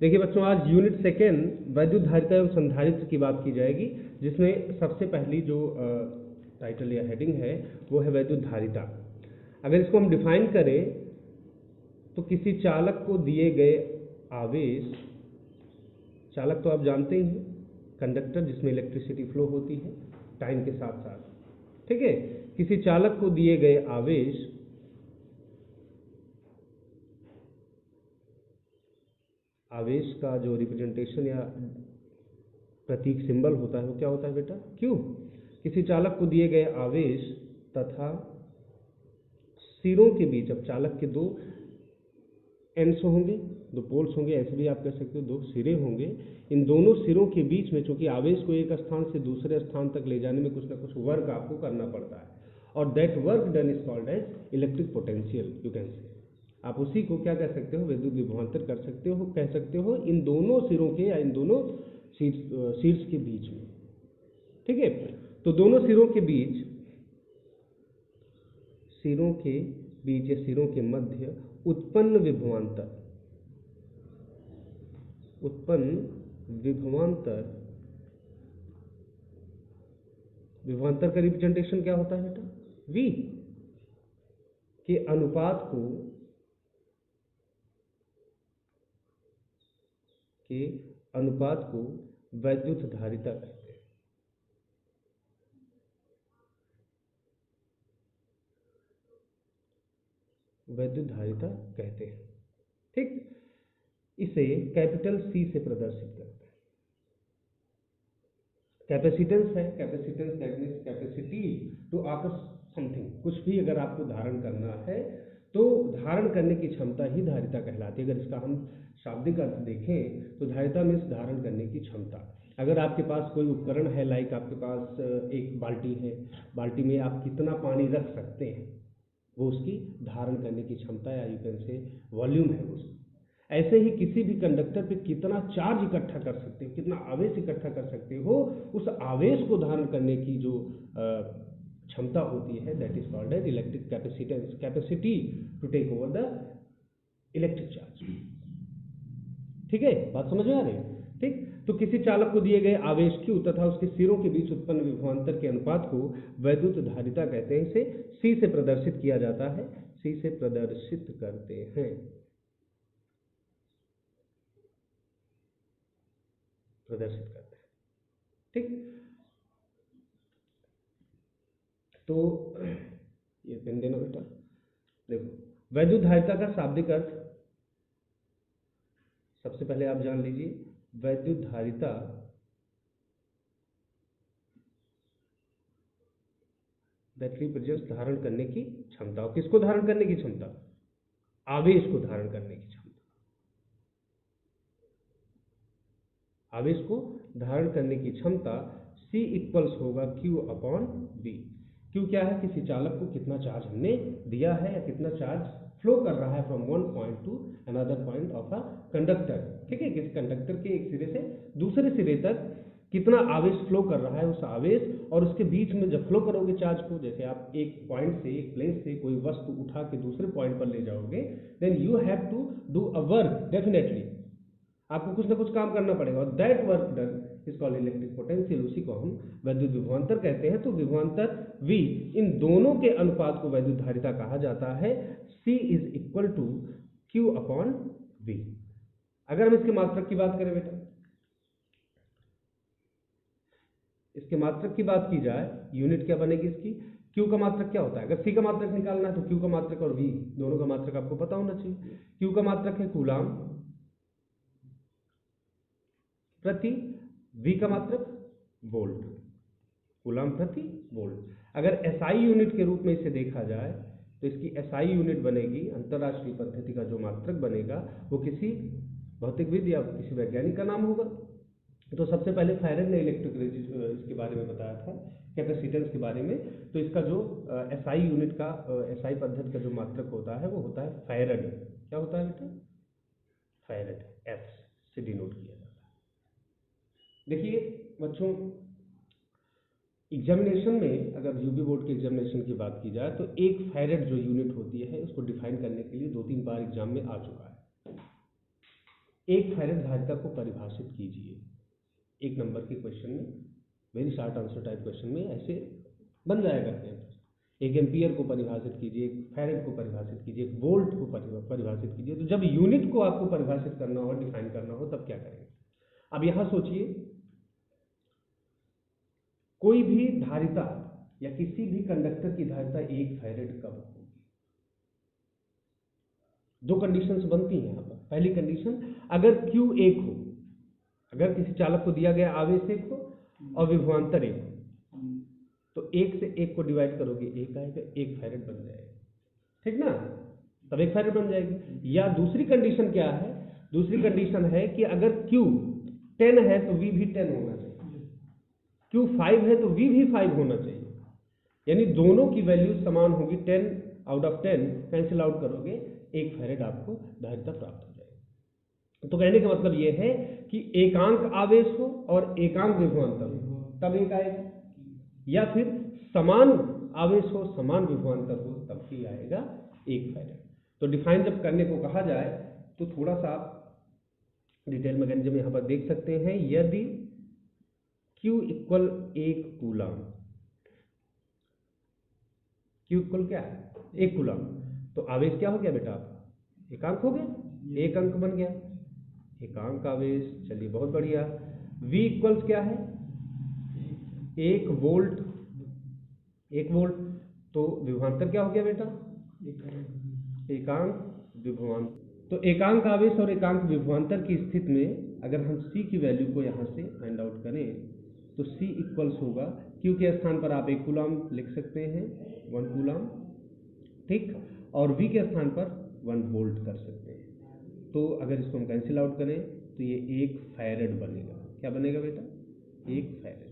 देखिए बच्चों, आज यूनिट सेकेंड वैद्युत धारिता एवं संधारित्र की बात की जाएगी, जिसमें सबसे पहली जो टाइटल या हेडिंग है वो है वैद्युत धारिता। अगर इसको हम डिफाइन करें तो किसी चालक को दिए गए आवेश, चालक तो आप जानते ही हैं, कंडक्टर जिसमें इलेक्ट्रिसिटी फ्लो होती है टाइम के साथ साथ, ठीक है। किसी चालक को दिए गए आवेश का जो रिप्रेजेंटेशन या प्रतीक सिंबल होता है वो क्या होता है बेटा? क्यू। किसी चालक को दिए गए आवेश तथा सिरों के बीच, अब चालक के दो एंड्स होंगे, दो पोल्स होंगे, ऐसे भी आप कह सकते हो दो सिरे होंगे। इन दोनों सिरों के बीच में चूंकि आवेश को एक स्थान से दूसरे स्थान तक ले जाने में कुछ ना कुछ वर्क आपको करना पड़ता है, और that work done is called as electric potential, you can say. आप उसी को क्या कह सकते हो? विद्युत विभवांतर कर सकते हो, कह सकते हो इन दोनों सिरों के या इन दोनों शीर्ष के बीच में, ठीक है। तो दोनों सिरों के बीच या सिरों के मध्य उत्पन्न विभवांतर का रिप्रेजेंटेशन क्या होता है बेटा? V के अनुपात को वैद्युत धारिता कहते हैं। वैद्युत धारिता कहते हैं, ठीक। इसे कैपिटल C से प्रदर्शित करते हैं। कैपेसिटेंस है, capacitance that means capacity to acquire something, कुछ भी अगर आपको धारण करना है तो धारण करने की क्षमता ही धारिता कहलाती है। अगर इसका हम शाब्दिक अर्थ देखें तो धारिता मीन्स धारण करने की क्षमता। अगर आपके पास कोई उपकरण है, लाइक आपके पास एक बाल्टी है, बाल्टी में आप कितना पानी रख सकते हैं, वो उसकी धारण करने की क्षमता या यू कैन से वॉल्यूम है उसकी। ऐसे ही किसी भी कंडक्टर पे कितना चार्ज इकट्ठा कर सकते हो, कितना आवेश इकट्ठा कर सकते हो, उस आवेश को धारण करने की जो क्षमता होती है that is called as electric capacitance, capacity to take over the electric charge, ठीक है। बात समझ में आ रही है? ठीक। तो किसी चालक को दिए गए आवेश Q तथा उसके सिरों के बीच उत्पन्न विभवांतर के अनुपात को वैद्युत धारिता कहते हैं। इसे C से प्रदर्शित किया जाता है, C से प्रदर्शित करते हैं, ठीक। तो ये पेन देना बेटा। देखो वैद्युत धारिता का शाब्दिक अर्थ सबसे पहले आप जान लीजिए। वैद्युत धारिता दैट रिप्रेजेंट्स धारण करने की क्षमता। किसको धारण करने की क्षमता? आवेश को धारण करने की क्षमता। आवेश को धारण करने की क्षमता C इक्वल्स होगा Q अपॉन V। Q क्या है? किसी चालक को कितना चार्ज हमने दिया है या कितना चार्ज फ्लो कर रहा है from one point two another point of a conductor, ठीक है। किसी कंडक्टर के एक सिरे से दूसरे सिरे तक कितना आवेश फ्लो कर रहा है, उस आवेश और उसके बीच में जब फ्लो करोगे चार्ज को, जैसे आप एक पॉइंट से, एक प्लेस से कोई वस्तु उठा के दूसरे पॉइंट पर ले जाओगे, then you have to do a work, definitely आपको कुछ ना कुछ काम करना पड़ेगा, और that work done is called electric potential. उसी को हम वैद्युत विभवांतर कहते हैं। तो विभवांतर V, इन दोनों के अनुपात को वैद्युत धारिता कहा जाता है। C is equal to Q upon V। अगर हम इसके मात्रक की बात करें बेटा, इसके मात्रक की बात की जाए, यूनिट क्या बनेगी इसकी? Q का मात्रक क्या होता है? अगर C का मात्रक निकालना है तो Q का मात्रक और V दोनों का मात्रक आपको पता होना चाहिए। Q का मात्रक है कूलाम प्रति, V का मात्रक वोल्ट, कूलाम प्रति वोल्ट। अगर SI यूनिट के रूप में इसे देखा जाए तो इसकी SI यूनिट बनेगी, अंतरराष्ट्रीय पद्धति का जो मात्रक बनेगा वो किसी भौतिकविद या किसी वैज्ञानिक का नाम होगा। तो सबसे पहले फैरेड ने इलेक्ट्रिक इसके बारे में बताया था, कैपेसिटेंस के बारे में। तो इसका जो SI यूनिट का, SI पद्धति का जो मात्रक होता है वो होता है फैरेड। क्या होता है बेटा? फैरेड, F से डिनोट किया जाता है। देखिए बच्चों, एग्जामिनेशन में अगर यूपी बोर्ड के एग्जामिनेशन की बात की जाए तो एक फैरेड जो यूनिट होती है उसको डिफाइन करने के लिए 2-3 बार एग्जाम में आ चुका है। 1 फैरेड धारिता को परिभाषित कीजिए। 1 नंबर के क्वेश्चन में, very short answer type question में ऐसे बन जाया करते हैं। 1 एम्पियर को परिभाषित कीजिए, 1 फैरेड को परिभाषित कीजिए, 1 वोल्ट को परिभाषित कीजिए। तो जब यूनिट को आपको परिभाषित करना हो, डिफाइन करना हो, तब क्या करेंगे? अब यहां सोचिए, कोई भी धारिता या किसी भी कंडक्टर की धारिता 1 फैरेड कब होगी? 2 कंडीशंस बनती हैं यहाँ पर। पहली कंडीशन, अगर Q 1 हो, अगर किसी चालक को दिया गया आवेश 1 हो और विभवांतर 1 हो, तो 1 से 1 को डिवाइड करोगे 1 आएगा, 1 फैरेड बन जाएगा, ठीक ना? तब 1 फैरेड बन जाएगी। या दूसरी कंडीशन क्या है? दूसरी कंडीशन है कि अगर Q 10 है तो V भी 10 होना चाहिए, Q 5 है तो V भी 5 होना चाहिए, यानी दोनों की वैल्यू समान होगी। 10 आउट ऑफ 10 कैंसिल आउट करोगे, 1 फैरेड आपको धारिता प्राप्त हो जाएगी। तो कहने का मतलब यह है कि एकांक आवेश हो और एकांक विभवांतर हो तब 1 आएगा, या फिर समान आवेश हो, समान विभवांतर हो, तब ही आएगा 1 फैरेड। तो डिफाइन जब करने को कहा जाए तो थोड़ा सा आप डिटेल मैकेनिज्म यहां पर देख सकते हैं। यदि Q equal 1 coulomb, Q equal क्या है? 1 कूलम, तो आवेश क्या हो गया बेटा आपका? एकांक हो गया, एक अंक बन गया, एकांक आवेश। चलिए बहुत बढ़िया। V इक्वल्स क्या है? 1 वोल्ट, 1 वोल्ट, तो विभवांतर क्या हो गया बेटा? एकांक विभवांतर। तो एकांक आवेश और एकांक विभवांतर की स्थिति में अगर हम C की वैल्यू को यहाँ से फाइंड आउट करें तो C इक्वल्स होगा, Q के स्थान पर आप 1 कूलम लिख सकते हैं, 1 कूलम, ठीक, और V के स्थान पर 1 वोल्ट कर सकते हैं। तो अगर इसको हम कैंसिल आउट करें तो ये 1 फैरेड बनेगा। क्या बनेगा बेटा? 1 फैरेड,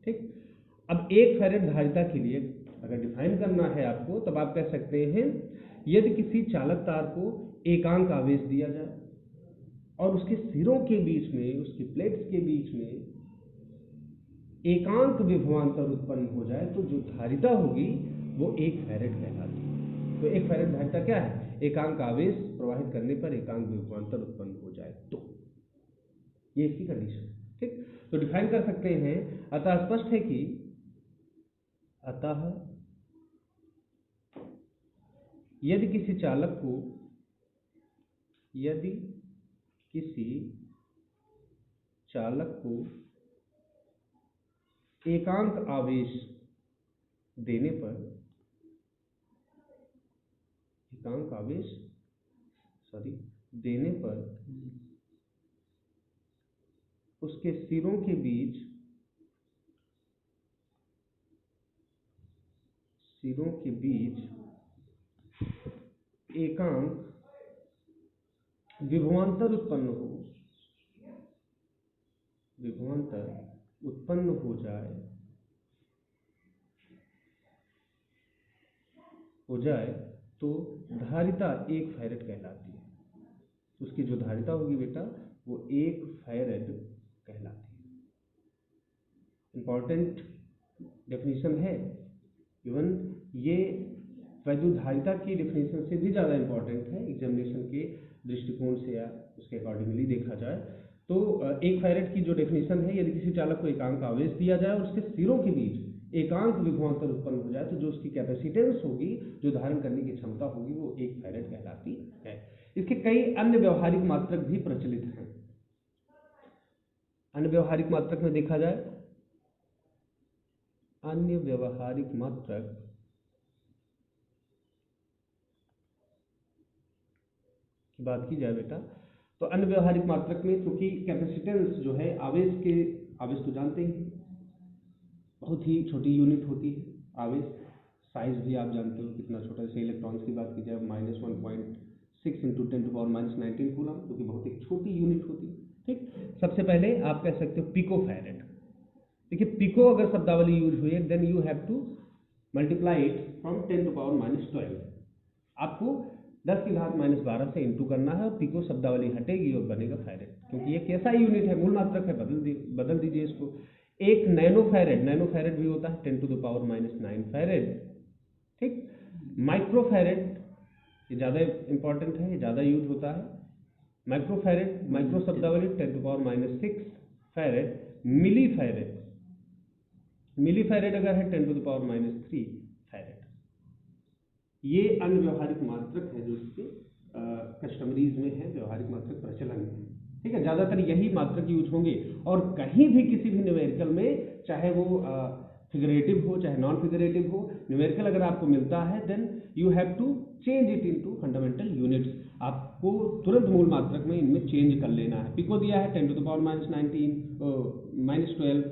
ठीक। अब 1 फैरेड धारिता के लिए अगर डिफाइन करना है आपको, तब आप कह सकते हैं, यदि किसी चालक तार को एकांक आवेश दिया जाए और उसके सिरों के बीच में, उसकी प्लेट्स के बीच में एकांक विभवांतर उत्पन्न हो जाए, तो जो धारिता होगी वो 1 फैरेड कहलाती है। तो 1 फैरेड धारिता क्या है? एकांक आवेश प्रवाहित करने पर एकांक विभवांतर उत्पन्न हो जाए तो, ये इसकी कंडीशन, ठीक। तो डिफाइन कर सकते हैं। अतः स्पष्ट है कि यदि किसी चालक को, यदि किसी चालक को एकांक आवेश देने पर, एकांक आवेश देने पर उसके सिरों के बीच, सिरों के बीच एकांक विभवांतर उत्पन्न हो, विभवांतर उत्पन्न हो जाए तो धारिता 1 फैरेड कहलाती है। उसकी जो धारिता होगी बेटा वो 1 फैरेड कहलाती है। इंपॉर्टेंट डेफिनेशन है, इवन ये वैद्युत धारिता की डेफिनेशन से भी ज़्यादा इंपॉर्टेंट है एग्जामिनेशन के दृष्टिकोण से, या उसके अकॉर्डिंगली देखा जाए तो 1 फैरेड की जो डेफिनेशन है, यदि किसी चालक को एकांक आवेश दिया जाए और उसके सिरों के बीच एकांक विभवांतर उत्पन्न हो जाए, तो जो उसकी कैपेसिटेंस होगी, जो धारण करने की क्षमता होगी, वो 1 फैरेड कहलाती है। इसके कई अन्य व्यवहारिक मात्रक भी प्रचलित हैं। अन्य व्यवहारिक मात्रक में देखा जाए, अन्य व्यवहारिक मात्रक की बात की जाए बेटा, तो अन्य व्यवहारिक मात्रक में, क्योंकि कैपेसिटेंस जो है आवेश तो जानते ही बहुत ही छोटी यूनिट होती है। आवेश साइज भी आप जानते हो कितना छोटा, जैसे इलेक्ट्रॉन्स की बात की जाए -1.6 × 10⁻⁹ कूलम, जो कि बहुत एक छोटी यूनिट होती है, ठीक। सबसे पहले आप कह सकते हो पिको फैरेड। देखिए, पिको अगर शब्दावली यूज हुई है, then you have to multiply it from 10⁻12। आपको 10⁻12 से इंटू करना है और पिको शब्दावली हटेगी और बनेगा फैरेड, क्योंकि ये कैसा यूनिट है, मूल मात्रक है, बदल दीजिए इसको। 1 नैनो फैरेड भी होता है 10⁻⁹ फैरेड, ठीक। माइक्रो फैरेड ये ज़्यादा इंपॉर्टेंट है, ये ज़्यादा यूज होता है। माइक्रोफैरेड, माइक्रो शब्दावली 10⁻⁶ फैरेड, मिली फैरेड, मिली फैरेड अगर है 10⁻³ फैरेड। ये अन्य व्यवहारिक मात्रक है जो इसके कस्टमरीज में है, व्यवहारिक मात्रक प्रचलन में है, ठीक है। ज़्यादातर यही मात्रक यूज होंगे, और कहीं भी किसी भी न्यूमेरिकल में, चाहे वो फिगरेटिव हो चाहे नॉन फिगरेटिव हो, न्यूमेरिकल अगर आपको मिलता है then you have to change it into fundamental units. आपको तुरंत मूल मात्रक में इनमें चेंज कर लेना है। पिको दिया है 10⁻⁻12,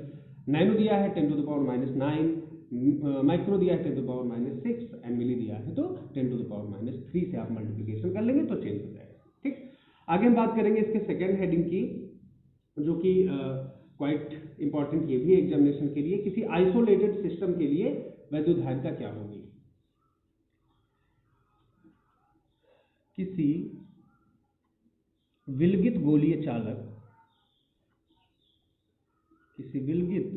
नैनो दिया है 10⁻⁹, माइक्रो दिया है 10⁻⁶, एंड मिली दिया है तो 10⁻³ से आप मल्टीप्लिकेशन कर लेंगे तो चेंज हो जाएगा, ठीक। आगे हम बात करेंगे इसके सेकेंड हेडिंग की, जो कि क्वाइट इंपॉर्टेंट ये भी एग्जामिनेशन के लिए। किसी आइसोलेटेड सिस्टम के लिए वैद्युतधारिता क्या होगी? किसी विलगित गोलीय चालक, किसी विलगित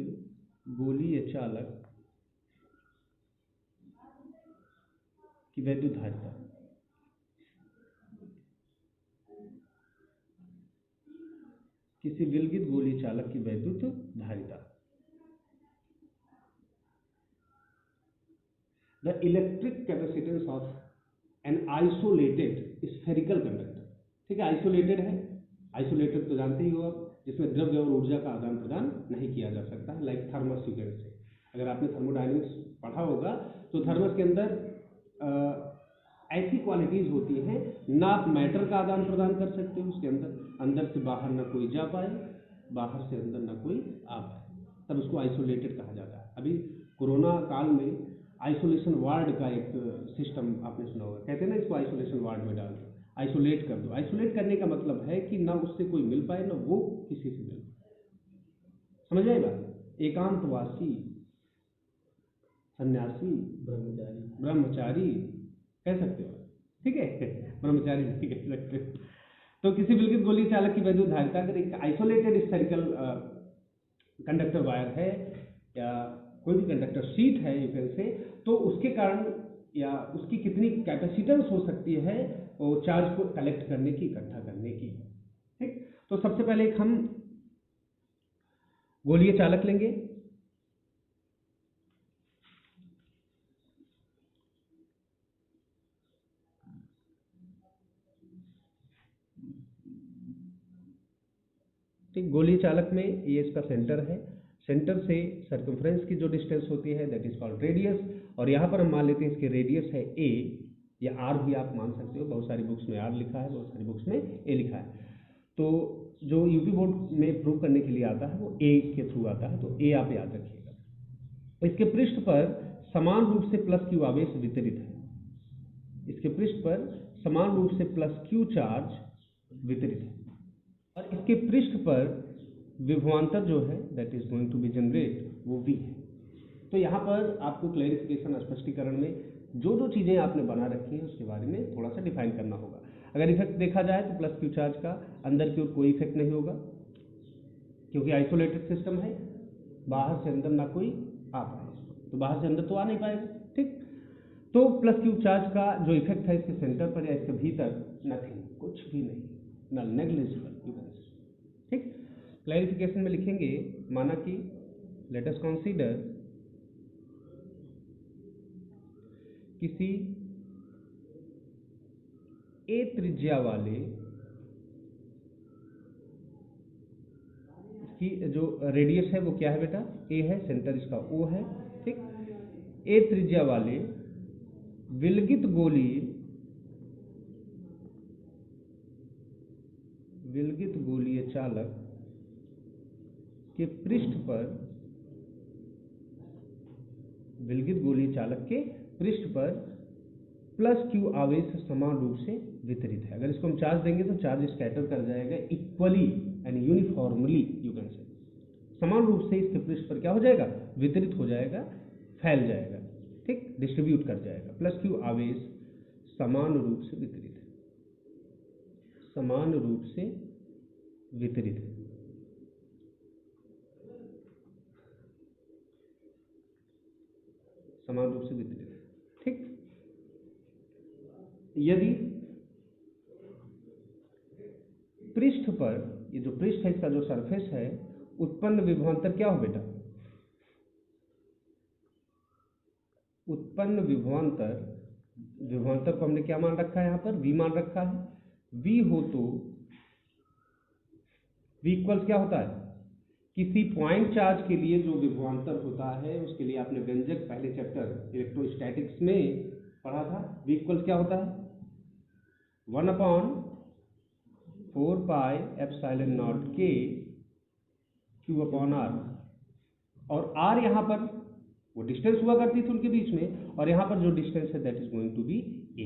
गोलीय चालक की वैद्युतधारिता, किसी विलगित गोलीय चालक की वैद्युतधारिता। The electric capacitance of an isolated spherical conductor, ठीक है। आइसोलेटेड है, आइसोलेटेड तो जानते ही हो आप, जिसमें द्रव्य और ऊर्जा का आदान प्रदान नहीं किया जा सकता है, लाइक थर्मस यू कैन से। अगर आपने थर्मोडायनेमिक्स पढ़ा होगा तो थर्मस के अंदर ऐसी क्वालिटीज होती हैं, ना आप मैटर का आदान प्रदान कर सकते हो उसके अंदर, अंदर से बाहर ना कोई जा पाए, बाहर से अंदर ना कोई आ पाए, तब उसको आइसोलेटेड कहा जाता है। अभी कोरोना काल में आइसोलेशन वार्ड का एक सिस्टम आपने सुना होगा, कहते हैं ना इसको आइसोलेशन वार्ड में डाल दो, आइसोलेट कर दो। आइसोलेट करने का मतलब है कि ना उससे कोई मिल पाए ना वो किसी से मिल पाए। समझ आई बात? एकांतवासी, सन्यासी, ब्रह्मचारी कह सकते हो, ठीक है। ब्रह्मचारी नहीं कह सकते। तो किसी विलगित गोलीय चालक की वैद्युतधारिता, अगर एक आइसोलेटेड स्फेरिकल कंडक्टर वायर है या कोई भी कंडक्टर शीट है यू कैन से, तो उसके कारण या उसकी कितनी कैपेसिटेंस हो सकती है वो चार्ज को कलेक्ट करने की, इकट्ठा करने की, ठीक। तो सबसे पहले एक हम गोलीय चालक लेंगे। ठीक, गोलीय चालक में ये इसका सेंटर है, सेंटर से सर्कमफ्रेंस की जो डिस्टेंस होती है दैट इज कॉल्ड रेडियस, और यहाँ पर हम मान लेते हैं इसकी रेडियस है ए, या आर भी आप मान सकते हो, बहुत सारी बुक्स में आर लिखा है, बहुत सारी बुक्स में ए लिखा है। तो जो यूपी बोर्ड में प्रूव करने के लिए आता है वो ए के थ्रू आता है, तो ए आप याद रखिएगा। इसके पृष्ठ पर समान रूप से प्लस क्यू आवेश वितरित है, इसके पृष्ठ पर समान रूप से प्लस क्यू चार्ज वितरित है, और इसके पृष्ठ पर विभवांतर जो है that is going to be generate वो v है। तो यहाँ पर आपको क्लैरिफिकेशन, स्पष्टीकरण में जो जो चीज़ें आपने बना रखी हैं उसके बारे में थोड़ा सा डिफाइन करना होगा। अगर इफेक्ट देखा जाए तो प्लस क्यू चार्ज का अंदर की ओर कोई इफेक्ट नहीं होगा, क्योंकि आइसोलेटेड सिस्टम है, बाहर से अंदर ना कोई आ पाए, तो बाहर से अंदर तो आ नहीं पाएगा, ठीक। तो प्लस क्यू चार्ज का जो इफेक्ट है इसके सेंटर पर या इसके भीतर, नथिंग, कुछ भी नहीं, नल, नेग्लिजिबल यू कैन से, ठीक। क्लैरिफिकेशन में लिखेंगे, माना कि लेट अस कंसीडर किसी ए त्रिज्या वाले, इसकी जो रेडियस है वो क्या है बेटा, ए है, सेंटर इसका ओ है, ठीक। ए त्रिज्या वाले विलगित गोलीय चालक के पृष्ठ पर, विलगित गोलीय चालक के पृष्ठ पर प्लस क्यू आवेश समान रूप से वितरित है। अगर इसको हम चार्ज देंगे तो चार्ज स्कैटर कर जाएगा equally and uniformly you can से, समान रूप से इसके पृष्ठ पर क्या हो जाएगा, वितरित हो जाएगा, फैल जाएगा, ठीक, डिस्ट्रीब्यूट कर जाएगा। प्लस क्यू आवेश समान रूप से वितरित है, समान रूप से वितरित है, समान रूप से वितरित है, ठीक। यदि पृष्ठ पर, ये जो पृष्ठ है इसका जो सरफेस है, उत्पन्न विभवांतर क्या हो बेटा? उत्पन्न विभवांतर, विभवांतर को हमने क्या मान रखा है यहाँ पर? v मान रखा है। v हो तो v इक्वल्स क्या होता है? किसी पॉइंट चार्ज के लिए जो विभवांतर होता है उसके लिए आपने व्यंजक पहले चैप्टर इलेक्ट्रोस्टैटिक्स में पढ़ा था। v इक्वल्स क्या होता है? 1/4πε0 k Q/r, और r यहाँ पर वो डिस्टेंस हुआ करती थी उनके बीच में, और यहाँ पर जो डिस्टेंस है that is going to be a।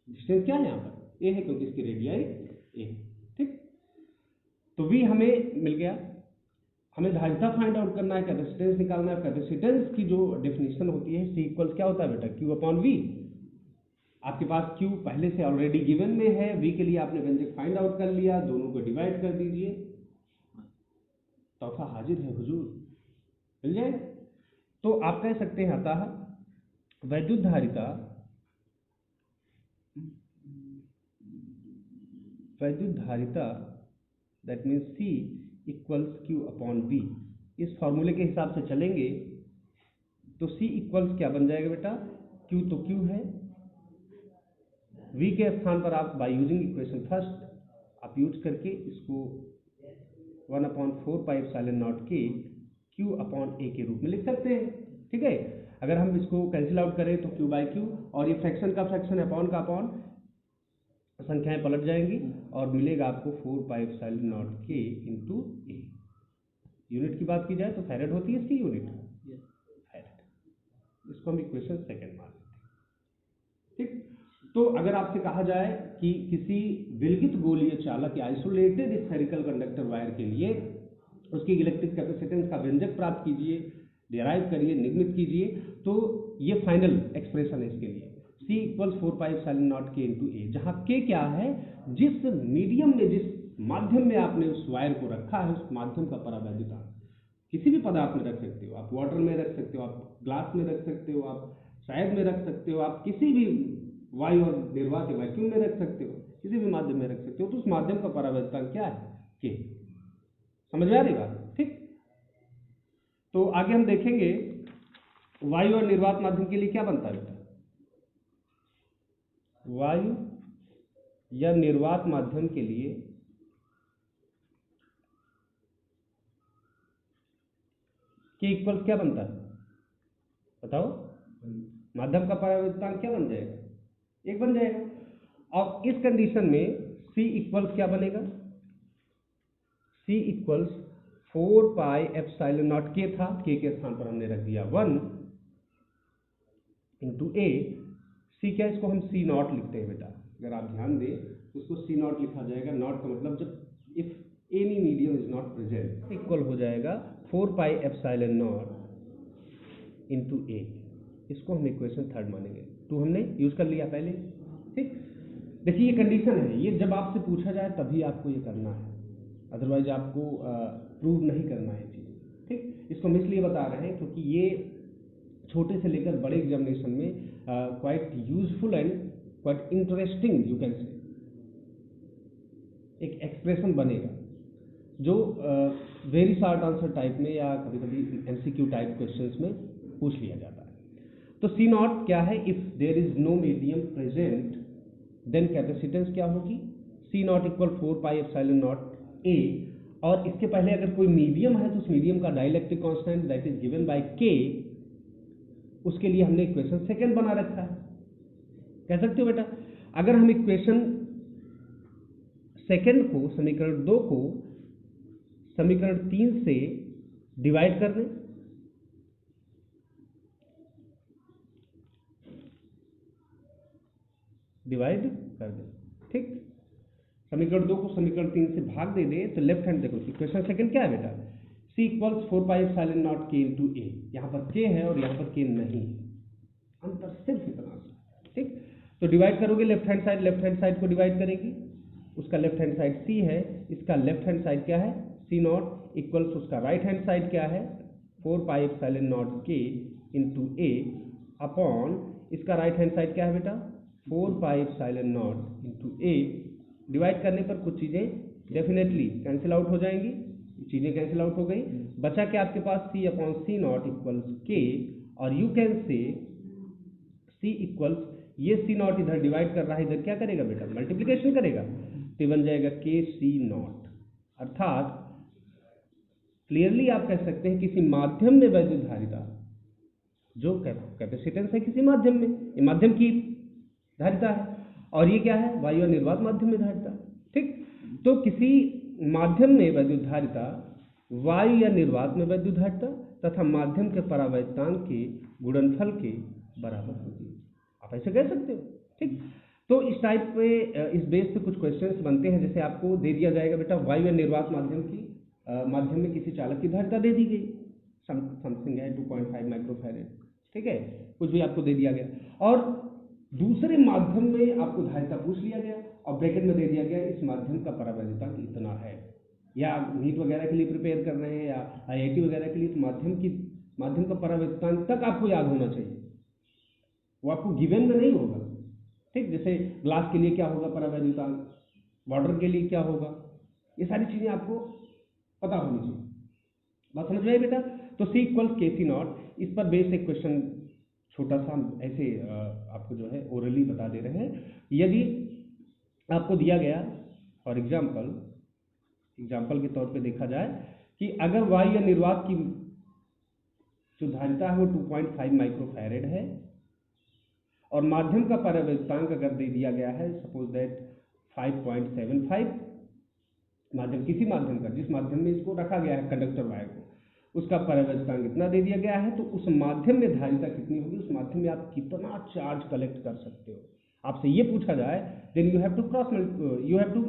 Distance क्या है यहाँ पर? a है, क्योंकि इसकी रेडियाई a। ठीक, तो v हमें मिल गया। हमें धारिता फाइंड आउट करना है, कैपेसिटेंस निकालना है। कैपेसिटेंस की जो डेफिनेशन होती है C इक्वल्स क्या होता है बेटा? Q/V। आपके पास Q पहले से ऑलरेडी गिवन में है, V के लिए आपने व्यंजक फाइंड आउट कर लिया, दोनों को डिवाइड कर दीजिए, तोहफा हाजिर है हुजूर, मिल जाएगा। तो आप कह सकते हैं अतः वैद्युत धारिता, that means C equals Q/V। इस फॉर्मूले के हिसाब से चलेंगे तो C इक्वल्स क्या बन जाएगा बेटा? Q तो Q है, V के स्थान पर आप बाय यूजिंग इक्वेशन फर्स्ट आप यूज करके इसको 1/4πε0 k Q/A के रूप में लिख सकते हैं। ठीक है, अगर हम इसको कैंसिल आउट करें तो Q/Q, और ये फ्रैक्शन का फ्रैक्शन, अपॉन का अपॉन, संख्याएं पलट जाएंगी और मिलेगा आपको 4πε0 k × A। यूनिट की बात की जाए तो फैरेड होती है इसकी यूनिट, फैरेड। इसको हम इक्वेशन सेकंड मान लेते हैं। ठीक, तो अगर आपसे कहा जाए कि किसी विलगित गोलीय चालक या आइसोलेटेड स्फेरिकल कंडक्टर वायर के लिए उसकी इलेक्ट्रिक कैपेसिटेंस का व्यंजक प्राप्त कीजिए, डिराइव करिए, निगमित कीजिए, तो ये फाइनल एक्सप्रेशन है इसके लिए। C इक्वल्स 4πε0 k × A, जहाँ K क्या है? जिस मीडियम में, जिस माध्यम में आपने उस वायर को रखा है, उस माध्यम का परावैद्युतांक। किसी भी पदार्थ में रख सकते हो आप, वाटर में रख सकते हो आप, ग्लास में रख सकते हो आप, शायद में रख सकते हो आप, किसी भी वायु और निर्वात वैक्यूम में रख सकते हो, किसी भी माध्यम में रख सकते हो, तो उस माध्यम का परावैद्युतांक क्या है? K। समझ में आ रही बात? ठीक, तो आगे हम देखेंगे वायु और निर्वात माध्यम के लिए क्या बनता है बेटा? वायु या निर्वात माध्यम के लिए K इक्वल्स क्या बनता है? बताओ, माध्यम का परावैद्युतांक क्या बन जाएगा? 1 बन जाएगा। और इस कंडीशन में C इक्वल्स क्या बनेगा? C इक्वल्स 4πε0 k था, K के स्थान पर हमने रख दिया 1 × A। C क्या, इसको हम C0 लिखते हैं बेटा। अगर आप ध्यान दें तो इसको C0 लिखा जाएगा। नॉट का मतलब जब if any medium is not present, equal हो जाएगा 4πε0 × A। इसको हम इक्वेशन थर्ड मानेंगे। 2 हमने यूज कर लिया पहले। ठीक, देखिए ये कंडीशन है, ये जब आपसे पूछा जाए तभी आपको ये करना है, अदरवाइज आपको प्रूव नहीं करना है चीज़। ठीक, इसको हम इसलिए बता रहे हैं क्योंकि ये छोटे से लेकर बड़े एग्जामिनेशन में quite useful and quite interesting, you can से, एक एक्सप्रेशन बनेगा जो वेरी शॉर्ट आंसर टाइप में या कभी कभी MCQ टाइप क्वेश्चंस में पूछ लिया जाता है। तो C0 क्या है? If there is no medium present then capacitance क्या होगी? C0 इक्वल 4πε0 A, और इसके पहले अगर कोई मीडियम है तो उस मीडियम का dielectric constant that is given by K, उसके लिए हमने इक्वेशन सेकंड बना रखा है। कह सकते हो बेटा, अगर हम इक्वेशन सेकंड को, समीकरण 2 को समीकरण 3 से डिवाइड कर दें, ठीक, समीकरण 2 को समीकरण 3 से भाग दे दें तो लेफ्ट हैंड देखो, इक्वेशन सेकंड क्या है बेटा? C equals 4πε0 k × A। यहाँ पर K है और यहाँ पर K नहीं है, अंतर सिर्फ इतना सा। ठीक, तो डिवाइड करोगे लेफ्ट हैंड साइड को डिवाइड करेगी, उसका लेफ्ट हैंड साइड C है, इसका लेफ्ट हैंड साइड क्या है? C0 इक्वल्स उसका राइट हैंड साइड क्या है? 4πε0 k × A अपॉन इसका राइट हैंड साइड क्या है बेटा? 4 pi epsilon not into A, divide करने पर कुछ चीज़ें डेफिनेटली कैंसिल आउट हो जाएंगी, चीज़ें कैंसिल आउट हो गई, बचा क्या आपके पास C upon C not equals K, और यू कैन से C इक्वल्स, ये C नॉट इधर डिवाइड कर रहा है, इधर क्या करेगा बेटा, मल्टीप्लिकेशन करेगा, तो बन जाएगा K C नॉट। अर्थात क्लियरली आप कह सकते हैं किसी माध्यम में वैद्युत धारिता, जो कैपेसिटेंस है किसी माध्यम में, ये माध्यम की धारिता है, और ये क्या है, वायु और निर्वात माध्यम में धारिता। ठीक, तो किसी माध्यम में वैद्युत धारिता वायु या निर्वात में वैद्युत धारिता तथा माध्यम के परावैद्युतांक के गुणनफल के बराबर होती है, आप ऐसे कह सकते हो। ठीक, तो इस टाइप पे इस बेस पे कुछ क्वेश्चंस बनते हैं, जैसे आपको दे दिया जाएगा बेटा वायु या निर्वात माध्यम की माध्यम में किसी चालक की धारिता दे दी गई, समथिंग है 2.5 माइक्रोफैरेड, ठीक है, कुछ भी आपको दे दिया गया, और दूसरे माध्यम में आपको धारिता पूछ लिया गया और ब्रैकेट में दे दिया गया इस माध्यम का परावैद्युतांक इतना है, या नीट वगैरह के लिए प्रिपेयर कर रहे हैं या IIT वगैरह के लिए, तो माध्यम का परावैद्युतांक तक आपको याद होना चाहिए, वो आपको गिवन में नहीं होगा। ठीक, जैसे ग्लास के लिए क्या होगा परावैद्युतांक, वाटर के लिए क्या होगा, ये सारी चीजें आपको पता होनी चाहिए। बात समझ में आई बेटा? तो C इक्वल्स KC नॉट, इस पर बेस्ड एक क्वेश्चन छोटा सा हम ऐसे आपको जो है ओरली बता दे रहे हैं। यदि आपको दिया गया फॉर एग्जाम्पल के तौर पे देखा जाए कि अगर वायु या निर्वात की जो धारिता है वो 2.5 माइक्रोफैरेड है और माध्यम का परावैद्युतांक अगर दे दिया गया है सपोज दैट 5.75, माध्यम किसी माध्यम का, जिस माध्यम में इसको रखा गया है कंडक्टर वायर को, उसका परावैद्युतांक इतना दे दिया गया है, तो उस माध्यम में धारिता कितनी होगी, उस माध्यम में आप कितना चार्ज कलेक्ट कर सकते हो। आपसे ये पूछा जाए then you have to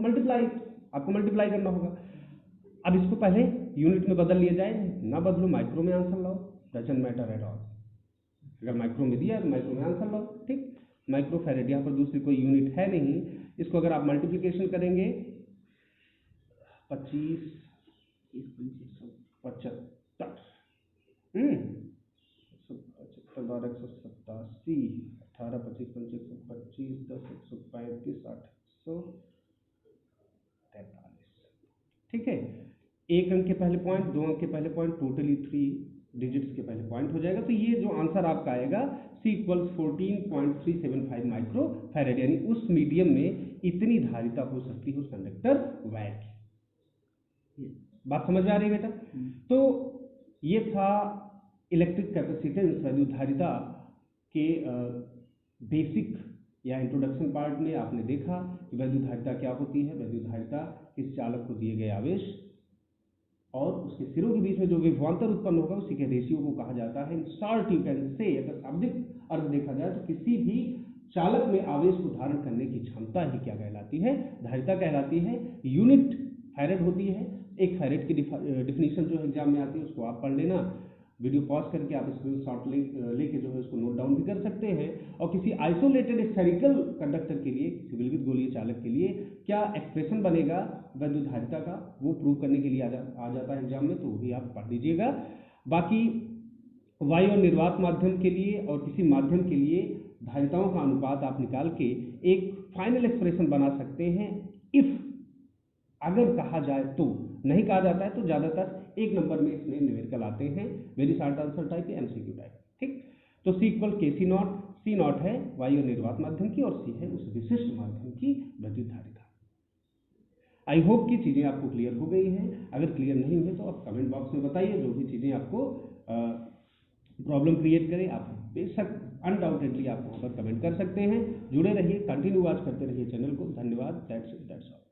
multiply, आपको मल्टीप्लाई करना होगा। अब इसको पहले यूनिट में बदल लिया जाए, ना बदलो, माइक्रो में आंसर लाओ, डजंट मैटर एट ऑल। अगर माइक्रो में दिया है माइक्रो में आंसर लाओ। ठीक, माइक्रोफैरेड, यहाँ पर दूसरी कोई यूनिट है नहीं, इसको अगर आप मल्टीप्लीकेशन करेंगे 25 75 12 187 18 25 25 10 135 843। ठीक है, एक अंक के पहले पॉइंट, दो अंक के पहले पॉइंट, टोटली 3 डिजिट्स के पहले पॉइंट हो जाएगा। तो ये जो आंसर आपका आएगा C इक्वल्स 14.375 माइक्रोफैरेड, यानी उस मीडियम में इतनी धारिता हो सकती है उस कंडक्टर वायर की। बात समझ में आ रही है बेटा? तो ये था इलेक्ट्रिक कैपेसिटेंस, वैद्युत धारिता के बेसिक या इंट्रोडक्शन पार्ट में आपने देखा कि वैद्युत धारिता क्या होती है। वैद्युत धारिता किस चालक को दिए गए आवेश और उसके सिरों के बीच में जो विभवांतर उत्पन्न होगा उसी के रेशियो को कहा जाता है। इन शॉर्ट यू कैन से, अगर शाब्दिक अर्थ देखा जाए तो किसी भी चालक में आवेश को धारण करने की क्षमता ही क्या कहलाती है, धारिता कहलाती है। यूनिट फैरेड होती है। एक फैरेड की डिफिनीशन जो एग्जाम में आती है उसको आप पढ़ लेना, वीडियो पॉज करके आप स्क्रीनशॉट लेके जो है उसको नोट डाउन भी कर सकते हैं। और किसी आइसोलेटेड स्फेरिकल कंडक्टर के लिए, किसी विलगित गोलीय चालक के लिए क्या एक्सप्रेशन बनेगा वैद्युत धारिता का, वो प्रूव करने के लिए आ जाता है एग्जाम में, तो वो भी आप पढ़ लीजिएगा। बाकी वायु और निर्वात माध्यम के लिए और किसी माध्यम के लिए धारिताओं का अनुपात आप निकाल के एक फाइनल एक्सप्रेशन बना सकते हैं, इफ अगर कहा जाए तो। नहीं कहा जाता है तो ज्यादातर एक नंबर में इसमें न्यूमेरिकल आते हैं, वेरी शॉर्ट आंसर टाइप या MCQ टाइप। ठीक, तो C equal KC not, C not है वायु निर्वात माध्यम की और C है उस विशिष्ट माध्यम की वैद्युत धारिता। आई होप कि चीजें आपको क्लियर हो गई हैं। अगर क्लियर नहीं हुई तो आप कमेंट बॉक्स में बताइए, जो भी चीजें आपको प्रॉब्लम क्रिएट करें आप बेशक अनडाउटेडली आप वहाँ पर कमेंट कर सकते हैं। जुड़े रहिए, कंटिन्यू वॉच करते रहिए चैनल को। धन्यवाद, दैट्स ऑल।